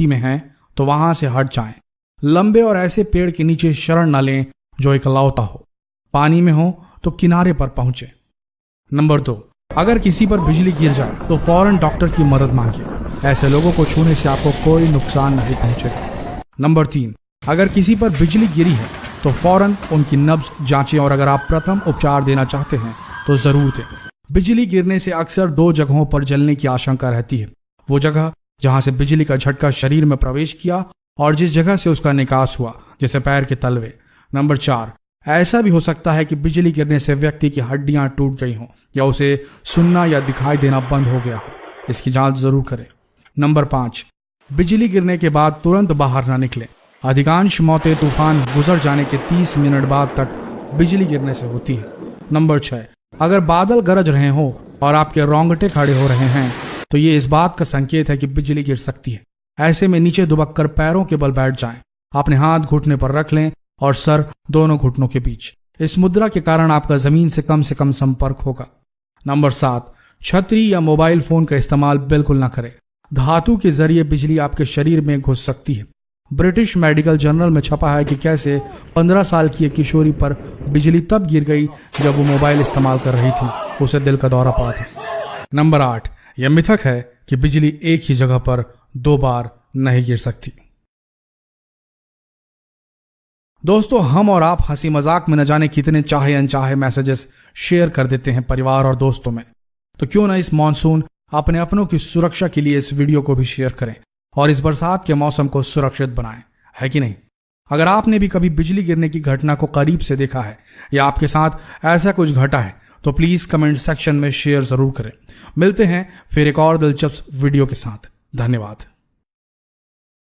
मिट्टी में हैं तो वहां से हट जाएं। लंबे और ऐसे पेड़ के नीचे शरण न लें जो इकलौता हो। पानी में हो तो किनारे पर पहुंचे। नंबर 2, अगर किसी पर बिजली गिर जाए तो फौरन डॉक्टर की मदद मांगिए। ऐसे लोगों को छूने से आपको कोई नुकसान नहीं पहुंचेगा। नंबर 3, अगर किसी पर बिजली गिरी है तो फौरन उनकी नब्ज जांचें और अगर आप प्रथम उपचार देना चाहते हैं तो जरूर दें। बिजली गिरने से अक्सर 2 जगहों पर जलने की आशंका रहती है। वो जगह जहां से बिजली का झटका शरीर में प्रवेश किया और जिस जगह से उसका निकास हुआ, जैसे पैर के तलवे। नंबर 4, ऐसा भी हो सकता है कि बिजली गिरने से व्यक्ति की हड्डियां टूट गई हों या उसे सुनना या दिखाई देना बंद हो गया हो। इसकी जांच जरूर करें। नंबर 5, बिजली गिरने के बाद तुरंत बाहर ना निकलें। अधिकांश मौतें तूफान गुजर जाने के 30 मिनट बाद तक बिजली गिरने से होती है। नंबर 6, अगर बादल गरज रहे हो और आपके रोंगटे खड़े हो रहे हैं तो ये इस बात का संकेत है कि बिजली गिर सकती है। ऐसे में नीचे दुबक कर पैरों के बल बैठ जाएं। अपने हाथ घुटने पर रख लें और सर दोनों घुटनों के बीच। इस मुद्रा के कारण आपका जमीन से कम संपर्क होगा। नंबर 7, छतरी या मोबाइल फोन का इस्तेमाल बिल्कुल न करें। धातु के जरिए बिजली आपके शरीर में घुस सकती है। ब्रिटिश मेडिकल जर्नल में छपा है कि कैसे 15 साल की एक किशोरी पर बिजली तब गिर गई जब वो मोबाइल इस्तेमाल कर रही थी। उसे दिल का दौरा पड़ा था। नंबर 8, यह मिथक है कि बिजली एक ही जगह पर 2 बार नहीं गिर सकती। दोस्तों, हम और आप हंसी मजाक में न जाने कितने चाहे अनचाहे मैसेजेस शेयर कर देते हैं परिवार और दोस्तों में। तो क्यों ना इस मॉनसून अपने अपनों की सुरक्षा के लिए इस वीडियो को भी शेयर करें और इस बरसात के मौसम को सुरक्षित बनाएं, है कि नहीं? अगर आपने भी कभी बिजली गिरने की घटना को करीब से देखा है या आपके साथ ऐसा कुछ घटा है तो प्लीज कमेंट सेक्शन में शेयर जरूर करें। मिलते हैं फिर एक और दिलचस्प वीडियो के साथ। धन्यवाद।